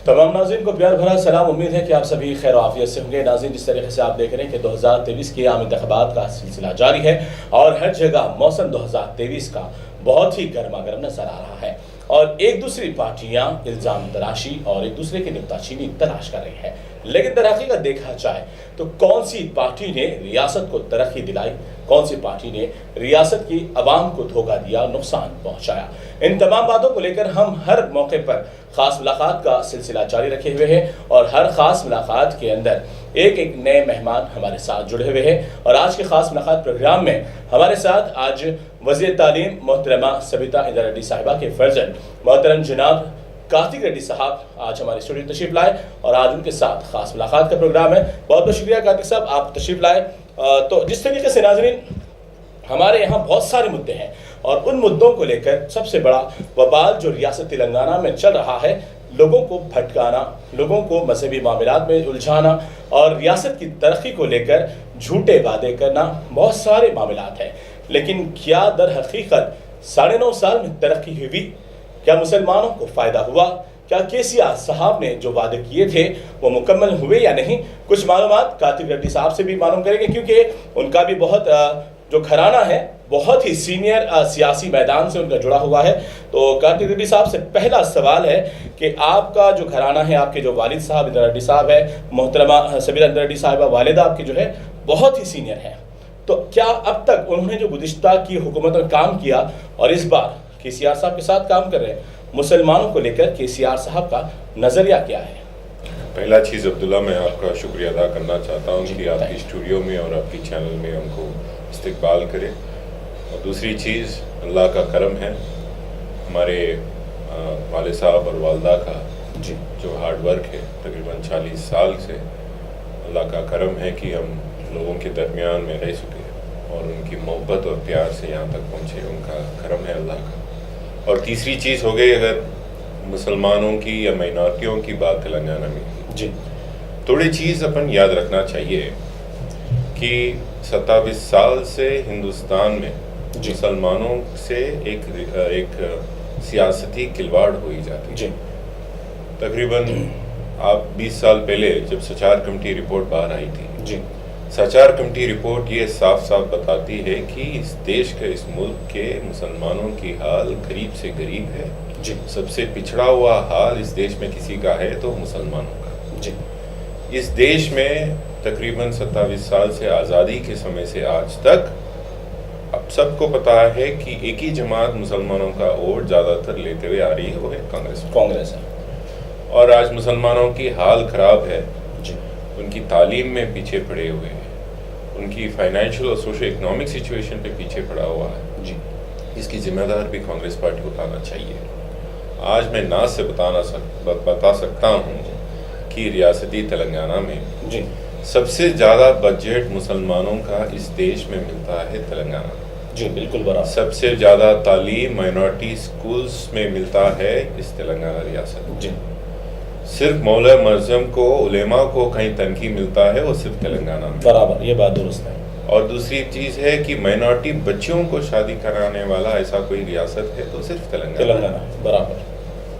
तमाम नाज़रीन को प्यार भरा सलाम। उम्मीद है कि आप सभी खैर आफियत से होंगे। नाज़रीन, जिस तरीके से आप देख रहे हैं कि 2023 के आम इंतख़ाबात का सिलसिला जारी है और हर जगह मौसम 2023 का बहुत ही गर्मा गर्म नजर आ रहा है और एक दूसरी पार्टियां इल्ज़ाम तराशी और एक दूसरे की नुक्ताचीनी तलाश कर रही है। लेकिन दरअसल देखा जाए तो कौन सी पार्टी ने रियासत को तरक्की दिलाई, कौन सी पार्टी ने रियासत की आवाम को धोखा दिया, नुकसान पहुंचाया, इन तमाम बातों को लेकर हम हर मौके पर खास मुलाकात का सिलसिला जारी रखे हुए हैं और हर खास मुलाकात के अंदर एक एक नए मेहमान हमारे साथ जुड़े हुए हैं। और आज के खास मुलाकात प्रोग्राम में हमारे साथ आज वज़ीर तालीम मोहतरमा सबिता इंदिरा रेड्डी साहिबा के फर्जंद मोहतरम जनाब कार्तिक रेड्डी साहब आज हमारे स्टूडियो तशरीफ लाए और आज उनके साथ खास मुलाकात का प्रोग्राम है। बहुत बहुत शुक्रिया कार्तिक साहब, आप तशरीफ लाए। तो जिस तरीके से नाज़रीन हमारे यहाँ बहुत सारे मुद्दे हैं और उन मुद्दों को लेकर सबसे बड़ा वबाल जो रियासत तेलंगाना में चल रहा है, लोगों को भटकाना, लोगों को मजहबी मामलात में उलझाना और रियासत की तरक्की को लेकर झूठे वादे करना, बहुत सारे मामलात हैं। लेकिन क्या दर हकीकत 9.5 साल में तरक्की हुई? क्या मुसलमानों को फ़ायदा हुआ? क्या केसीआर साहब ने जो वादे किए थे वो मुकम्मल हुए या नहीं? कुछ मालूमात कार्तिक रेड्डी साहब से भी मालूम करेंगे क्योंकि उनका भी बहुत जो घराना है बहुत ही सीनियर सियासी मैदान से उनका जुड़ा हुआ है। तो कार्तिक रेड्डी साहब से पहला सवाल है कि आपका जो घराना है, आपके जो वालिद साहब इंदिरा रेड्डी साहब है, मोहतरमा सबिता इंदिरा रेड्डी साहिबा वालिदा आपकी जो है बहुत ही सीनियर है, तो क्या अब तक उन्होंने जो गुज़िश्ता की हुकूमत में काम किया और इस बार केसीआर साहब के साथ काम कर रहे हैं, मुसलमानों को लेकर केसीआर साहब का नज़रिया क्या है? पहला चीज़ अब्दुल्ला, मैं आपका शुक्रिया अदा करना चाहता हूँ कि आपकी स्टूडियो में और आपकी चैनल में हमको इस्तकबाल करें। और दूसरी चीज़, अल्लाह का करम है, हमारे वाले साहब और वालदा का जी जो हार्ड वर्क है, तकरीबन 40 साल से अल्लाह का करम है कि हम लोगों के दरमियान में रह सके और उनकी मोहब्बत और प्यार से यहाँ तक पहुँचे, उनका करम है अल्लाह का। और तीसरी चीज़ हो गई, अगर मुसलमानों की या माइनॉरिटियों की बात तेलंगाना में जी, थोड़ी चीज़ अपन याद रखना चाहिए कि 27 साल से हिंदुस्तान में मुसलमानों से एक सियासती खिलवाड़ हुई जाती जी। तकरीबन आप 20 साल पहले जब सचार कमेटी रिपोर्ट बाहर आई थी जी, सचार कमेटी रिपोर्ट ये साफ साफ बताती है कि इस देश के, इस मुल्क के मुसलमानों की हाल गरीब से गरीब है जी। सबसे पिछड़ा हुआ हाल इस देश में किसी का है तो मुसलमानों का जी। इस देश में तकरीबन 27 साल से आज़ादी के समय से आज तक अब सबको पता है कि एक ही जमात मुसलमानों का वोट ज़्यादातर लेते हुए आ रही है, वो है कांग्रेस है। और आज मुसलमानों की हाल ख़राब है जी, उनकी तालीम में पीछे पड़े हुए हैं, उनकी फाइनेंशियल और सोशो इकोनॉमिक सिचुएशन पे पीछे पड़ा हुआ है जी। इसकी जिम्मेदार भी कांग्रेस पार्टी को उठाना चाहिए। आज मैं नाज से बता सकता हूँ कि रियासती तेलंगाना में जी सबसे ज़्यादा बजट मुसलमानों का इस देश में मिलता है तेलंगाना। जी, बिल्कुल बराबर। सबसे ज़्यादा तालीम माइनॉरिटी स्कूल्स में मिलता है इस तेलंगाना रियासत में। जी, सिर्फ मौला मज़हब को, उलेमा को कहीं तनकी मिलता है वो सिर्फ तेलंगाना में। बराबर, ये बात दुरुस्त है। और दूसरी चीज़ है कि माइनॉरिटी बच्चियों को शादी कराने वाला ऐसा कोई रियासत है तो सिर्फ तेलंगाना। बराबर।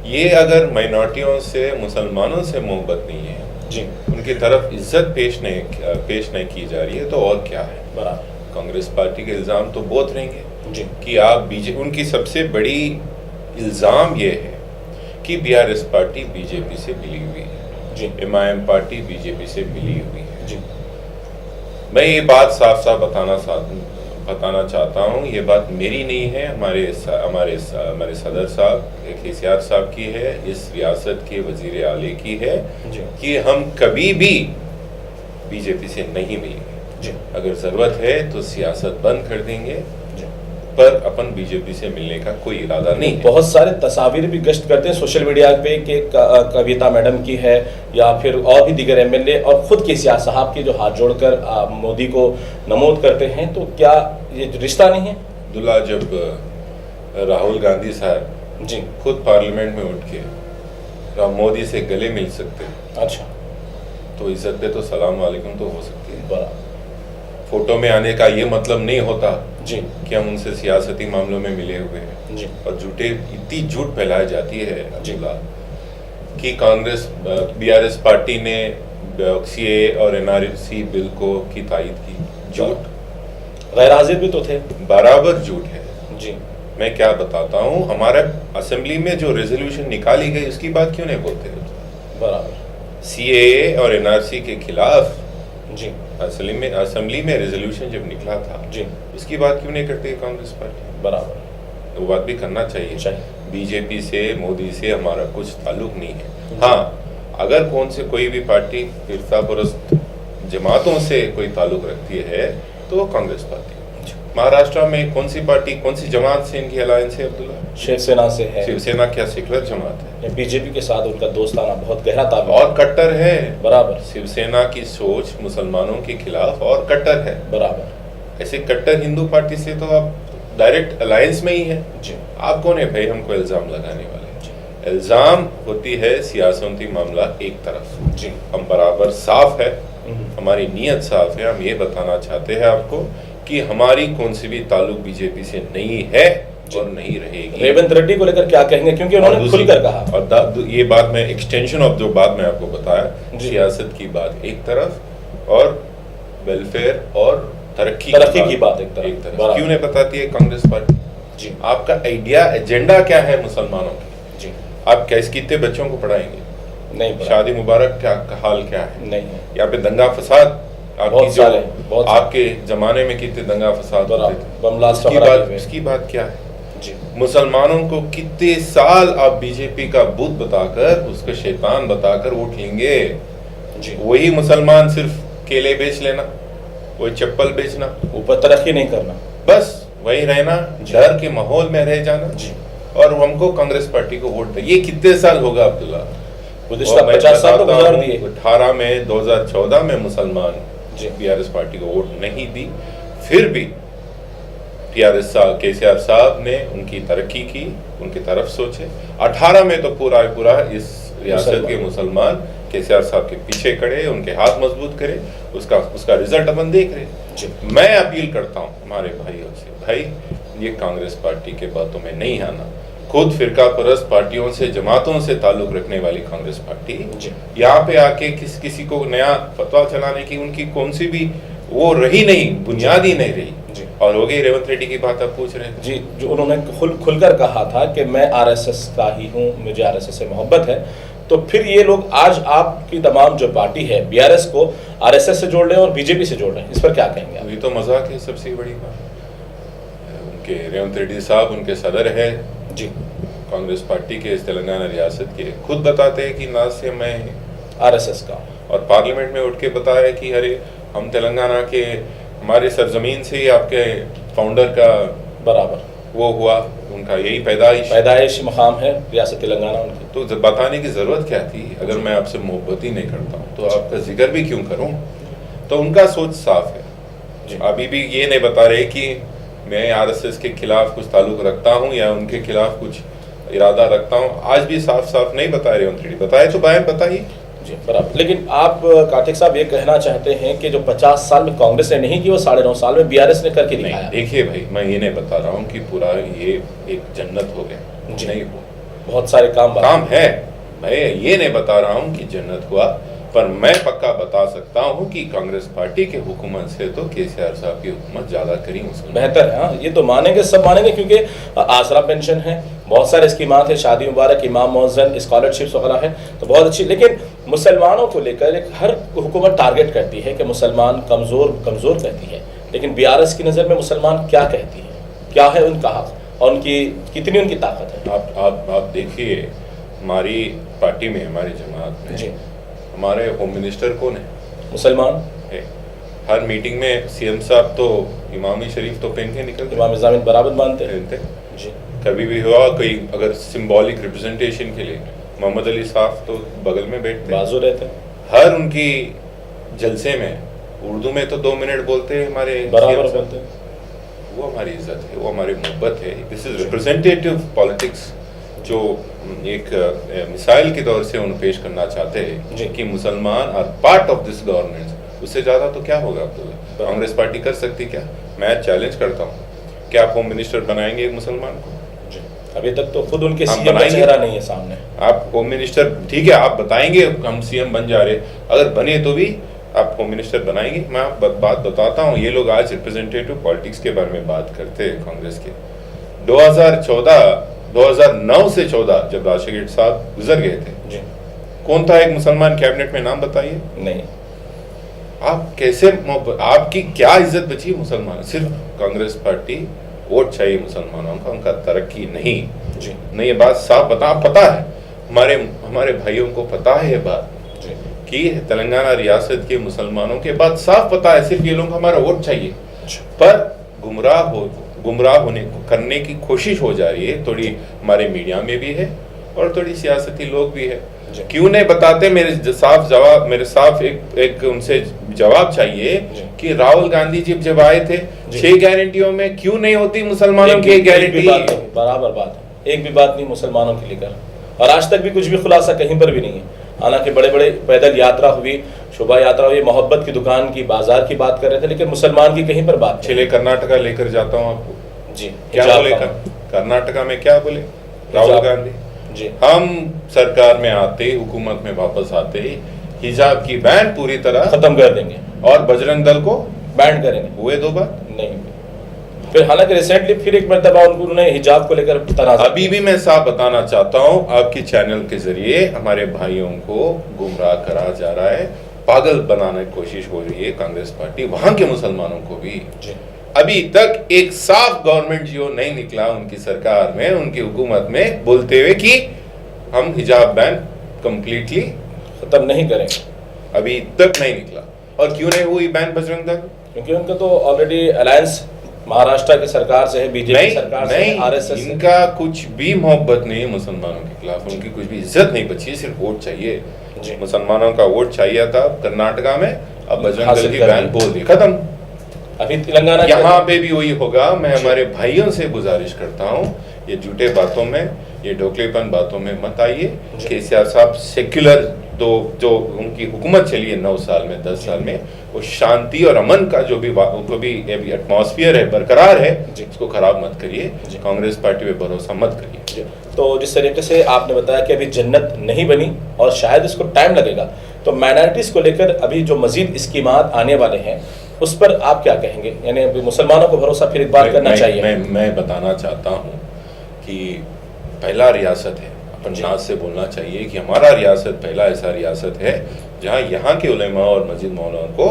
ये अगर माइनॉरिटियों से, मुसलमानों से मोहब्बत नहीं है जी, उनकी तरफ इज्जत पेश नहीं की जा रही है तो और क्या है? बराबर। कांग्रेस पार्टी के इल्ज़ाम तो बहुत रहेंगे जी, कि आप उनकी सबसे बड़ी इल्ज़ाम ये है कि बीआरएस पार्टी बीजेपी से मिली हुई है, जी, एमआईएम पार्टी बीजेपी से मिली हुई है। जी, मैं ये बात साफ साफ बताना चाहता हूँ, ये बात मेरी नहीं है, हमारे सदर साहब केसीआर साहब की है, इस रियासत के वजीर आले की है जी, कि हम कभी भी बीजेपी से नहीं मिलेंगे। जी, अगर ज़रूरत है तो सियासत बंद कर देंगे, जी। पर अपन बीजेपी से मिलने का कोई इरादा नहीं है। बहुत सारे तस्वीर भी गश्त करते हैं सोशल मीडिया पे कि कविता मैडम की है या फिर और भी दीगर एमएलए और खुद केसीआर साहब के जो हाथ जोड़कर मोदी को नमोद करते हैं, तो क्या ये रिश्ता नहीं है? अब्दुल्ला, जब राहुल गांधी साहब जी, खुद पार्लियामेंट में उठ के मोदी से गले मिल सकते हैं, अच्छा, तो इज्जत पे तो सलाम वालेकुम तो हो सकती है। बराबर। फोटो में आने का ये मतलब नहीं होता जी, कि हम उनसे सियासती मामलों में मिले हुए हैं। जी, और इतनी झूठ फैलाई जाती है अब्दुल्ला कि कांग्रेस बीआरएस पार्टी ने सीए और एनआरसी बिल को की तायद की। झूठ, गैर हाजिर भी तो थे। बराबर झूठ है जी। मैं क्या बताता हूँ, हमारे असेंबली में जो रेजोल्यूशन निकाली गई उसकी बात क्यों नहीं बोलते? बराबर। सीएए और एनआरसी के खिलाफ जी असेंबली में रेजोल्यूशन जब निकला था जी, उसकी बात क्यों नहीं करती कांग्रेस पार्टी? बराबर। वो बात भी करना चाहिए। बीजेपी से, मोदी से हमारा कुछ ताल्लुक नहीं है। हाँ, अगर कौन से कोई भी पार्टी फिरकापरस्त जमातों से कोई ताल्लुक रखती है तो वो कांग्रेस पार्टी। महाराष्ट्र में कौन सी पार्टी, कौन सी जमात से इनकी अलायंस है अब्दुल्ला? शिवसेना से है। शिवसेना क्या सेकुलर जमात है? बीजेपी के साथ उनका दोस्ताना बहुत गहरा ताल्लुक और कट्टर है। बराबर। शिवसेना की सोच मुसलमानों के खिलाफ और कट्टर है। बराबर। ऐसे कट्टर हिंदू पार्टी से तो आप डायरेक्ट अलायंस में ही है। जी। आप कौन है भाई हमको इल्जाम लगाने वाले? इल्जाम होती है सियासती मामला एक तरफ। जी। हम बराबर साफ है, हमारी नीयत साफ है। हम ये बताना चाहते हैं आपको कि हमारी कौन सी भी ताल्लुक बीजेपी से नहीं है और नहीं रहेगी। रेवंत रेड्डी को लेकर क्या कहेंगे, क्योंकि उन्होंने खुलकर कहा। और ये बात में एक्सटेंशन ऑफ जो बात मैं आपको बताया, सियासत की बात एक तरफ और वेलफेयर और तरक्की की बात एक तरफ। क्यों नहीं बताती है कांग्रेस पार्टी? जी। आपका आइडिया, एजेंडा क्या है मुसलमानों की? जी। आप कैसे कितने बच्चों को पढ़ाएंगे? नहीं। शादी मुबारक क्या हाल क्या है? नहीं। यहाँ पे दंगा फसाद बहुत आपके जमाने में कितने दंगा फसाद होते थे, उसकी बात क्या है? जी। मुसलमानों को कितने साल आप बीजेपी का बुत बताकर, उसको शैतान बताकर वोट लेंगे? जी। वही मुसलमान सिर्फ केले बेच लेना, वही चप्पल बेचना, ऊपर तरक्की नहीं करना, बस वही रहना, डर के माहौल में रह जाना। जी। और हमको कांग्रेस पार्टी को वोट दे। ये कितने साल होगा अब्दुल्ला? 50 साल तो गुजार दिए। 18 में 2014 में मुसलमान बीआरएस पार्टी को वोट नहीं दी, फिर भी टीआरएस केसीआर साहब ने उनकी तरक्की की, उनकी तरफ सोचे। 18 में तो पूरा इस रियासत के मुसलमान केसीआर साहब के पीछे खड़े, उनके हाथ मजबूत करे, उसका रिजल्ट अपन देख रहे। मैं अपील करता हूँ हमारे भाइयों से, भाई ये कांग्रेस पार्टी के बातों में नहीं आना। खुद फिरका परस्त पार्टियों से, जमातों से ताल्लुक रखने वाली कांग्रेस पार्टी यहाँ पे आके किसी को नया फतवा चलाने की उनकी कौन सी भी वो रही नहीं, बुनियादी नहीं रही। और हो गई रेवंत रेड्डी की बात आप पूछ रहे हैं। जी, जो उन्होंने खुलकर कहा था कि मैं आरएसएस का ही हूँ, मुझे आरएसएस से मोहब्बत है, तो फिर ये लोग आज आपकी तमाम जो पार्टी है बीआरएस को आरएसएस से जोड़ रहे हैं और बीजेपी से जोड़ रहे हैं, इस पर क्या कहेंगे? ये तो मजाक है, सबसे बड़ी बात। उनके रेवंत रेड्डी साहब उनके सदर है जी, कांग्रेस पार्टी के इस तेलंगाना रियासत के, खुद बताते हैं कि ना से मैं आरएसएस का, और पार्लियामेंट में उठ के बताया कि अरे हम तेलंगाना के, हमारे सरजमीन से ही आपके फाउंडर का बराबर वो हुआ, उनका यही पैदाइशी मकाम है रियासत तेलंगाना उनकी। तो बताने की जरूरत क्या थी? अगर मैं आपसे मोहब्बत ही नहीं करता हूँ तो आपका जिक्र भी क्यों करूँ? तो उनका सोच साफ है। अभी भी ये नहीं बता रहे कि मैं आरएसएस के खिलाफ कुछ ताल्लुक रखता हूँ या उनके खिलाफ कुछ इरादा रखता हूँ। आज भी साफ साफ नहीं बता रहे हैं। बताए तो बयान बताइए। जी बराबर। लेकिन आप कार्तिक साहब ये कहना चाहते हैं कि जो 50 साल में कांग्रेस ने नहीं की वो 9.5 साल में बीआरएस ने करके दिखाया। देखिए भाई, मैं ये नहीं बता रहा हूँ कि पूरा ये एक जन्नत हो गया, नहीं हुआ, बहुत सारे काम है। मैं ये नहीं बता रहा हूँ कि जन्नत हुआ, पर मैं पक्का बता सकता हूँ कि कांग्रेस पार्टी के हुकूमत से तो केसीआर साहब की हुकूमत ज्यादा करी, बेहतर है। हाँ, ये तो मानेंगे, सब मानेंगे, क्योंकि आसरा पेंशन है, बहुत सारे स्कीमात है, शादी मुबारक, इमाम मौज़न, स्कॉलरशिप्स वगैरह है, तो बहुत अच्छी। लेकिन मुसलमानों को लेकर एक हर हुकूमत टारगेट करती है कि मुसलमान कमज़ोर कहती है, लेकिन बीआरएस की नज़र में मुसलमान क्या कहती है, क्या है उनका हक और उनकी कितनी उनकी ताकत है? आप देखिए, हमारी पार्टी में, हमारी जमात में जी, हमारे होम मिनिस्टर कौन है? मुसलमान है। हर मीटिंग में सीएम साहब तो इमामी शरीफ तो पहन के निकलते, इमाम ज़मीन बराबर मानते हैं जी। कभी भी हुआ कोई अगर सिंबॉलिक रिप्रेजेंटेशन के लिए मोहम्मद अली साहब तो बगल में बैठते, बाजू रहते। हर उनकी जलसे में उर्दू में तो 2 मिनट बोलते हैं, हमारे बराबर बोलते हैं। वो हमारी इज्जत है, वो हमारी मोहब्बत है। दिस इज रिप्रेजेंटेटिव पॉलिटिक्स जो एक मिसाइल के तौर से उन्हें पेश करना चाहते हैं कि मुसलमान are part of this government. उससे ज़्यादा तो क्या होगा अब्दुल्ला? कांग्रेस पार्टी कर सकती क्या? मैं चैलेंज करता हूँ, क्या आप होम मिनिस्टर बनाएंगे एक मुसलमान को? अभी तक तो खुद उनके हम सीएम का बनाएंगे। चेहरा नहीं है सामने। आप होम मिनिस्टर, ठीक है, आप बताएंगे हम सीएम बन जा रहे, अगर बने तो भी आप होम मिनिस्टर बनाएंगे। मैं आप बात बताता हूँ, ये लोग आज रिप्रेजेंटेटिव पॉलिटिक्स के बारे में बात करते हैं कांग्रेस के। 2009 से 14 जब राशिद साहब गुजर गए थे जी। कौन था एक मुसलमान कैबिनेट में, नाम बताइए। नहीं। आप कैसे, आपकी क्या इज्जत बची मुसलमान? सिर्फ कांग्रेस पार्टी वोट चाहिए मुसलमानों का, उनका तरक्की नहीं। जी। नहीं, ये बात साफ पता है, हमारे भाइयों को पता है ये बात जी। कि तेलंगाना रियासत के मुसलमानों के बात साफ पता है, सिर्फ ये लोग हमारा वोट चाहिए। पर गुमराह करने की कोशिश हो जा रही है, थोड़ी हमारे मीडिया में भी है और थोड़ी सियासती लोग भी है। क्यों नहीं बताते? मेरे साफ एक उनसे जवाब चाहिए कि राहुल गांधी जी जब आए थे 6 गारंटियों में क्यों नहीं होती मुसलमानों की गारंटी? बराबर बात है, एक भी बात नहीं मुसलमानों के लेकर, और आज तक भी कुछ भी खुलासा कहीं पर भी नहीं है। हालांकि बड़े बड़े पैदल यात्रा हुई, शोभा यात्रा हुई, मोहब्बत की दुकान की, बाजार की बात कर रहे थे, लेकिन मुसलमान की कहीं पर बात। चलिए कर्नाटका लेकर जाता हूँ आपको। जी। क्या बोले कर्नाटका में? क्या बोले राहुल गांधी जी? हम सरकार में आते, हुकूमत में वापस आते ही हिजाब की बैन पूरी तरह खत्म कर देंगे और बजरंग दल को बैन करेंगे। हुए 2 बार नहीं, फिर हालांकि रिसेंटली फिर एक मरतबा उन्होंने हिजाब को लेकर तनाज़ा। अभी भी मैं साफ बताना चाहता हूं आपके चैनल के जरिए, हमारे भाइयों को गुमराह करा जा रहा है, पागल बनाने की कोशिश हो रही है कांग्रेस पार्टी, वहां के मुसलमानों को भी। अभी तक एक साफ गवर्नमेंट जियो नहीं निकला उनकी सरकार में, उनकी हुकूमत में, बोलते हुए कि हम हिजाब बैन कंप्लीटली खत्म नहीं करेंगे। अभी तक नहीं निकला। और क्यों नहीं हुई बैन बजरंग दल? क्योंकि उनका तो ऑलरेडी अलायंस महाराष्ट्र की सरकार से है, बीजेपी सरकार से है, आरएसएस से। इनका कुछ भी मोहब्बत नहीं है मुसलमानों के खिलाफ, उनकी कुछ भी इज्जत नहीं बची, सिर्फ वोट चाहिए। मुसलमानों का वोट चाहिए था कर्नाटका में, अब बजरंग दल की बैन बोल दी, खत्म। अभी तेलंगाना यहाँ पे भी वही होगा। मैं हमारे भाइयों से गुजारिश करता हूँ, ये झूठे बातों में, ये ढोकलेपन बातों में मत आइए। केसीआर साहब सेक्युलर, तो जो उनकी हुकूमत चली है 9 साल में, 10 साल में, वो शांति और अमन का जो भी एटमॉस्फेयर है, बरकरार है, इसको खराब मत करिए। कांग्रेस पार्टी पे भरोसा मत करिए। तो जिस तरीके से आपने बताया कि अभी जन्नत नहीं बनी और शायद इसको टाइम लगेगा, तो माइनॉरिटीज को लेकर अभी जो मजीद स्कीमात आने वाले हैं उस पर आप क्या कहेंगे? यानी अभी मुसलमानों को भरोसा फिर एक बार करना चाहिए। मैं बताना चाहता हूँ कि पहला रियासत है, अपन नाज से बोलना चाहिए कि हमारा रियासत पहला ऐसा रियासत है जहाँ यहाँ के उलेमा और मस्जिद मौलाना को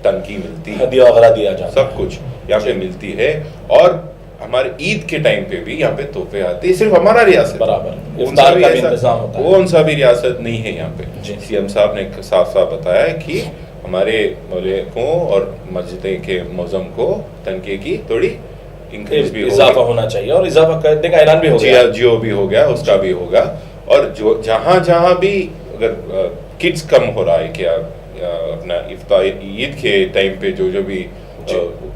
तनकी मिलती है, हदिया वगैरह दिया जाता है, सब कुछ यहाँ पे मिलती है। और हमारे ईद के टाइम पे भी यहाँ पे तोहफे आते हैं, सिर्फ हमारा रियासत बराबर इफ्तार का भी इंतजाम होता है। कौन सा भी रियासत नहीं है यहाँ पे। सीएम साहब ने साफ साफ बताया कि हमारे मौलवियों और मस्जिद के मौजम को तनके की थोड़ी इंक्रीज भी इजाफा होना चाहिए, और इजाफा करने का ऐलान भी हो गया, जियो भी हो गया, उसका भी होगा। और जो जहाँ भी अगर किड्स कम हो रहा है क्या, अपना इफ्तार ईद के टाइम पे जो भी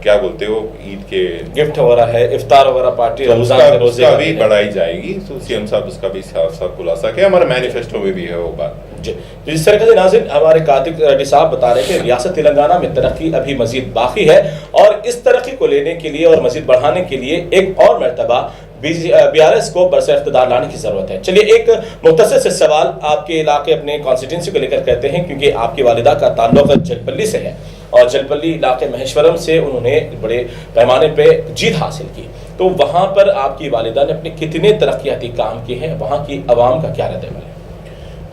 क्या बोलते हो, ईद के गिफ्ट वगैरह है, इफ्तार वगैरह पार्टी, रमजान के रोजे भी बढ़ाई जाएगी। तो सीएम साहब उसका भी साफ साफ खुलासा किया, हमारे मैनिफेस्टो में भी है वो बात। जिस तरह से नाज़रीन हमारे कार्तिक रेड्डी साहब बता रहे थे, रियासत तेलंगाना में तरक्की अभी मजीद बाकी है, और इस तरक्की को लेने के लिए और मजीद बढ़ाने के लिए एक और मरतबा बीआरएस को बरसे इख्तिदार लाने की जरूरत है। चलिए एक मुख्तसर से सवाल आपके इलाके, अपने कॉन्स्टिट्यूंसी को लेकर कहते हैं, क्योंकि आपकी वालिदा का ताल्लुक जलपल्ली से है और जलपल्ली इलाके महेश्वरम से उन्होंने बड़े पैमाने पे जीत हासिल की। तो वहाँ पर आपकी वालिदा ने अपने कितने तरक्याती काम किए हैं, वहाँ की आवाम का क्या रद्द है?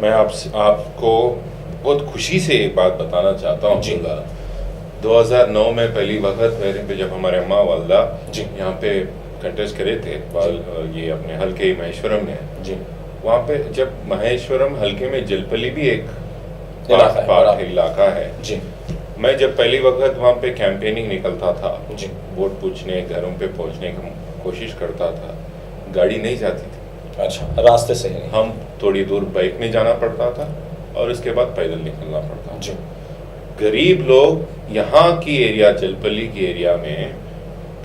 मैं आपको बहुत खुशी से एक बात बताना चाहता हूँ। 2009 में पहली वक्त मेरे पे जब हमारे अम्मा वालदा यहाँ पे कंटेस्ट करे थे, ये अपने हल्के महेश्वरम में, वहाँ पे जब महेश्वरम हल्के में जलपल्ली भी एक इलाका है, मैं जब पहली वक्त वहाँ पे कैंपेनिंग निकलता था, वोट पूछने, घरों पे पहुँचने की कोशिश करता था, गाड़ी नहीं जाती थी। अच्छा, रास्ते से हम थोड़ी दूर बाइक में जाना पड़ता था और इसके बाद पैदल निकलना पड़ता था। गरीब लोग यहाँ की एरिया, जलपल्ली की एरिया में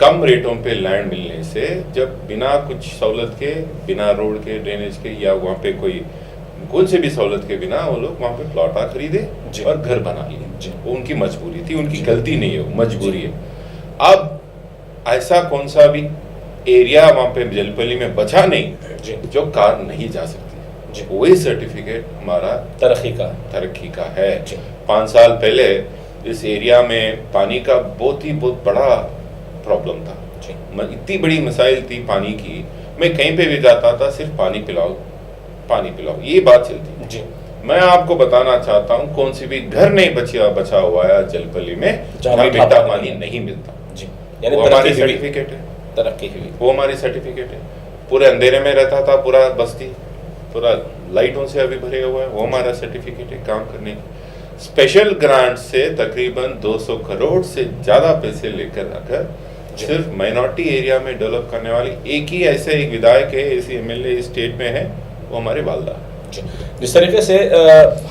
कम रेटों पे लैंड मिलने से, जब बिना कुछ सहूलत के, बिना रोड के, ड्रेनेज के, या वहाँ पे कोई से भी सहूलत के बिना वो लोग वहाँ पे प्लॉटा खरीदे और घर बना लिए। वो उनकी मजबूरी थी, उनकी गलती नहीं है, वो मजबूरी है। अब ऐसा कौन सा भी एरिया वहाँ पे जलपल्ली में बचा नहीं जी जो कार नहीं जा सकती। जी वही सर्टिफिकेट हमारा तरक्की का है। जी 5 साल पहले इस एरिया में पानी का बहुत बड़ा प्रॉब्लम था। जी इतनी बड़ी मसाइल थी पानी की, मैं कहीं पे भी जाता था सिर्फ पानी पिलाओ ये बात चलती। जी मैं आपको बताना चाहता हूँ कौन सी भी घर नहीं बचा हुआ है जलपल्ली में जहाँ जहाँ मीठा मीठा पानी पानी नहीं नहीं मिलता। जी यानी वो हमारी सर्टिफिकेट है, तरक्की हुई। वो हमारी सर्टिफिकेट है। पूरे अंधेरे में रहता था पूरा बस्ती, पूरा लाइटों से अभी भरे हुआ है, वो हमारा सर्टिफिकेट है काम करने की। स्पेशल ग्रांट से तकरीबन 200 करोड़ से ज्यादा पैसे लेकर आकर सिर्फ माइनॉरिटी एरिया में डेवलप करने वाली एक विधायक है, ऐसी एमएलए स्टेट में है, वो हमारे वालदा। जिस तरीके से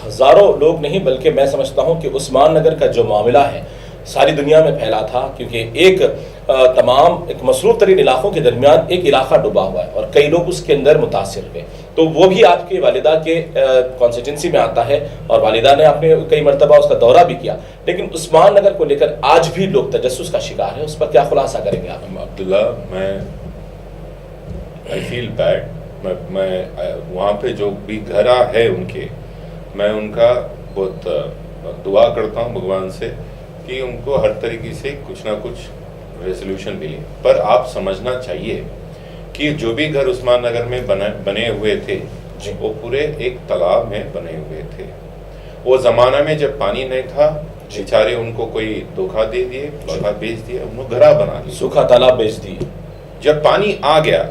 हजारों लोग नहीं बल्कि मैं समझता हूं कि उस्मान नगर का जो मामला है सारी दुनिया में फैला था, क्योंकि एक मसरूफ तरीन इलाकों के दरमियान एक इलाका डूबा हुआ है और कई लोग उसके अंदर मुतासिर हुए। तो वो भी आपके वालिदा के कॉन्स्टिट्यूंसी में आता है और वालिदा ने आपने कई मरतबा उसका दौरा भी किया, लेकिन उस्मान नगर को लेकर आज भी लोग तजस्सुस का शिकार है। उस पर क्या खुलासा करेंगे आप? Abdullah, I feel bad. मैं वहाँ पे जो भी घर है उनके, मैं उनका बहुत दुआ करता हूँ भगवान से कि उनको हर तरीके से कुछ ना कुछ रेजोल्यूशन मिले। पर आप समझना चाहिए कि जो भी घर उस्मान नगर में बने हुए थे वो पूरे एक तालाब में बने हुए थे। वो ज़माना में जब पानी नहीं था, बेचारे उनको कोई धोखा दे दिए, धोखा बेच दिया, उन्होंने घरा बना दिया, सूखा तालाब बेच दिए। जब पानी आ गया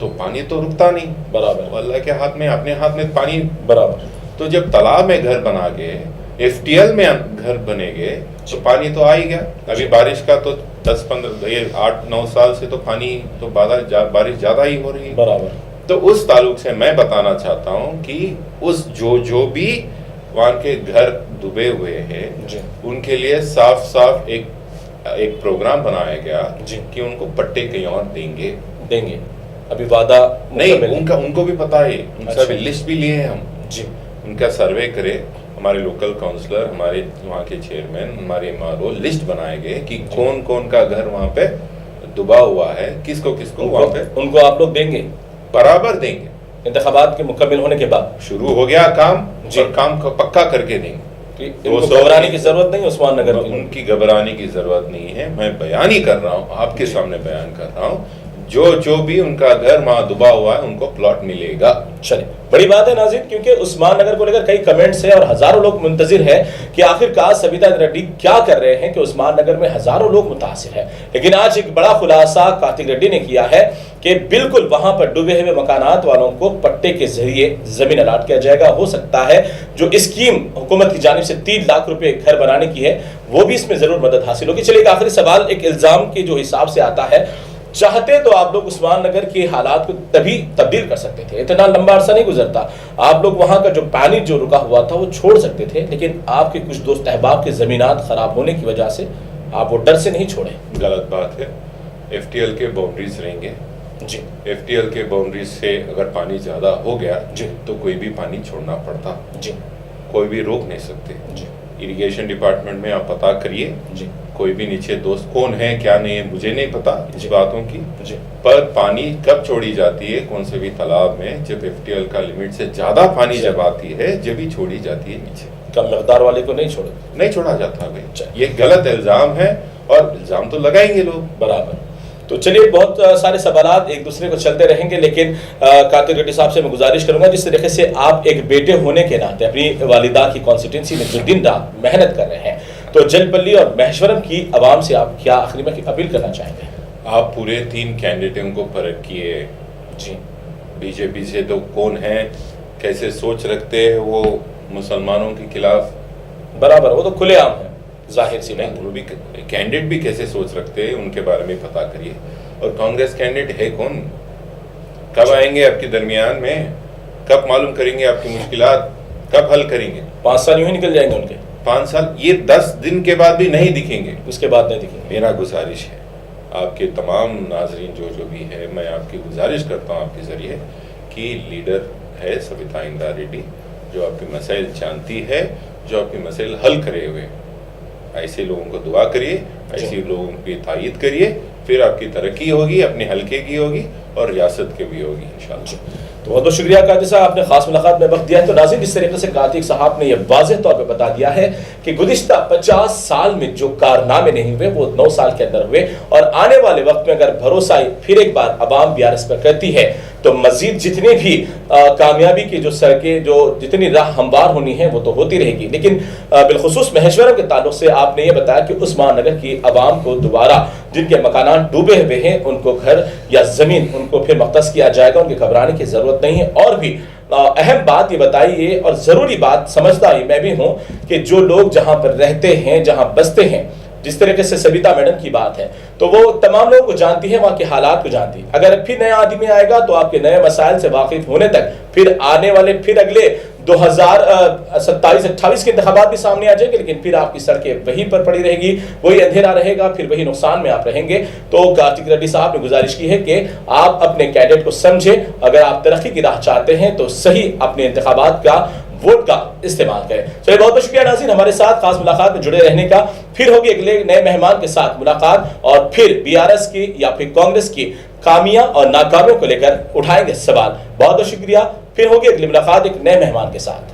तो पानी तो रुकता नहीं, बराबर अल्लाह के हाथ में, अपने हाथ में पानी बराबर। तो जब तालाब में घर बना गए, एफटीएल में घर बनेगे तो पानी तो आ ही गया। अभी बारिश का तो 8-9 साल से तो पानी तो बारिश ज्यादा ही हो रही है। बराबर। तो उस ताल्लुक से मैं बताना चाहता हूँ कि उस जो भी वहाँ के घर डूबे हुए हैं उनके लिए साफ एक प्रोग्राम बनाया गया कि उनको पट्टे कहीं और देंगे। अभी वादा नहीं, उनको भी पता है, उनसे भी लिस्ट भी लिए हैं हम जी। उनका सर्वे करे, हमारे लोकल काउंसलर, हमारे वहाँ के चेयरमैन, हमारे एमआरओ लिस्ट बनाए गए कि कौन कौन का घर वहाँ पे डूबा हुआ है, किसको वहाँ पे उनको आप लोग देंगे, बराबर देंगे। इंतखाबात के मुकम्मल होने के बाद शुरू हो गया काम और काम को पक्का करके देंगे। घबराने की जरूरत नहीं उस्मान नगर की, उनकी घबराने की जरूरत नहीं है। मैं बयान ही कर रहा हूँ, आपके सामने बयान कर रहा हूँ, जो भी उनका घर वहां डूबा हुआ है उनको प्लॉट मिलेगा। चलिए, बड़ी बात है नाज़रीन, क्योंकि उस्मान नगर को लेकर कई कमेंट्स हैं और हजारों लोग मुंतजिर है कि आखिरकार सविता रेड्डी क्या कर रहे हैं कि उस्मान नगर में हजारों लोग मुतासिर है। लेकिन आज एक बड़ा खुलासा कार्तिक रेड्डी ने किया है कि बिल्कुल वहां पर डूबे हुए मकानात वालों को पट्टे के जरिए जमीन अलाट किया जाएगा। हो सकता है जो स्कीम हुकूमत की जानिब से 3 लाख रुपए घर बनाने की है वो भी इसमें जरूर मदद हासिल होगी। चलिए, एक आखिरी सवाल, एक इल्जाम के जो हिसाब से आता है, चाहते तो आप लोग उस्मान नगर के हालात को तभी तब्दील कर सकते थे, इतना लंबा अरसा नहीं गुजरता, आप लोग वहां का जो पानी जो रुका हुआ था वो छोड़ सकते थे, लेकिन आपके कुछ दोस्त अहबाब के जमीनात खराब होने की वजह से आप वो डर से नहीं छोड़े। गलत बात है। एफटीएल के बाउंड्रीज रहेंगे जी, एफटीएल के बाउंड्रीज से अगर पानी ज्यादा हो गया जी तो कोई भी पानी छोड़ना पड़ता जी, कोई भी रोक नहीं सकते जी। इरिगेशन डिपार्टमेंट में आप पता करिए जी, कोई भी नीचे दोस्त कौन है क्या नहीं है मुझे नहीं पता इस बातों की जी। पर पानी कब छोड़ी जाती है कौन से भी तालाब में, जब एफटीएल का लिमिट से ज्यादा पानी जब आती है जब ही छोड़ी जाती है, नीचे कम मकदार वाले को नहीं छोड़ा जाता भाई। ये गलत इल्जाम है और इल्जाम तो लगाएंगे लोग बराबर। तो चलिए, बहुत सारे सवालात एक दूसरे को चलते रहेंगे, लेकिन कार्तिक रेड्डी साहब से मैं गुजारिश करूंगा जिस तरीके से आप एक बेटे होने के नाते अपनी वालिदा की कॉन्स्टिट्यूंसी में जो दिन रात मेहनत कर रहे हैं, तो जलपल्ली और महेश्वरम की आवाम से आप क्या आखिरी में अपील करना चाहेंगे? आप पूरे 3 कैंडिडेटों को परख किए जी। बीजेपी से तो कौन है, कैसे सोच रखते हैं वो मुसलमानों के खिलाफ, बराबर, वो तो खुलेआम है, जाहिर सी बात है। वो भी कैंडिडेट भी कैसे सोच रखते हैं उनके बारे में पता करिए। और कांग्रेस कैंडिडेट है कौन, कब आएंगे आपके दरमियान में, कब मालूम करेंगे आपकी मुश्किलात, कब हल करेंगे? 5 साल यूं ही निकल जाएंगे उनके, 5 साल, ये 10 दिन के बाद भी नहीं दिखेंगे, उसके बाद नहीं दिखेंगे। मेरा गुजारिश है आपके तमाम नाजरीन जो भी है, मैं आपकी गुजारिश करता हूँ आपके ज़रिए कि लीडर है सविता इंदिरा रेड्डी जो आपके मसाइल जानती है, जो आपके मसाइल हल करे हुए, ऐसे लोगों को दुआ करिए, ऐसे लोगों की तायीद करिए फिर आपकी तरक्की होगी, अपने हल्के की होगी और रियासत की भी होगी इंशाअल्लाह। तो बहुत बहुत शुक्रिया कातिक साहब, आपने खास मुलाकात में वक्त दिया है। तो नाज़रीन, जिस तरीके से कातिक साहब ने यह वाज़ेह तौर पे बता दिया है कि गुज़िश्ता 50 साल में जो कारनामे नहीं हुए वो 9 साल के अंदर हुए, और आने वाले वक्त में अगर भरोसा फिर एक बार अवाम BRS पर करती है तो मजीद जितनी भी कामयाबी की जो सड़कें, जो जितनी राह हमवार होनी है वो तो होती रहेगी। लेकिन बिलखुसूस महेश्वरम के ताल्लुक से आपने ये बताया कि उस्मान नगर की आवाम को दोबारा, जिनके मकानात डूबे हुए हैं, उनको घर या ज़मीन उनको फिर मुख्तस किया जाएगा, उनकी घबराने की ज़रूरत नहीं है। और भी अहम बात ये बताइए और ज़रूरी बात समझता ही मैं भी हूँ कि जो लोग जहाँ पर रहते हैं, जहाँ बसते हैं, जिस तरीके से सविता मैडम की बात है, तो वो तमाम लोगों को जानती है, वहाँ के हालात को जानती है। अगर फिर नया आदमी आएगा तो आपके नए मसाइल से वाकिफ होने तक फिर आने वाले फिर अगले 2027-28 के इंतखाबात भी सामने आ जाएंगे, लेकिन फिर आपकी सड़कें वहीं पर पड़ी रहेगी, वही अंधेरा रहेगा, फिर वही नुकसान में आप रहेंगे। तो कार्तिक रेड्डी साहब ने गुजारिश की है कि आप अपने कैडेट को समझें, अगर आप तरक्की की राह चाहते हैं तो सही अपने इंतखाबात का वोट का इस्तेमाल करें। चलिए, बहुत बहुत शुक्रिया नाज़रीन, हमारे साथ खास मुलाकात में जुड़े रहने का। फिर होगी अगले नए मेहमान के साथ मुलाकात, और फिर BRS की या फिर कांग्रेस की खामियां और नाकामियों को लेकर उठाएंगे सवाल। बहुत बहुत शुक्रिया, फिर होगी अगली मुलाकात एक नए मेहमान के साथ।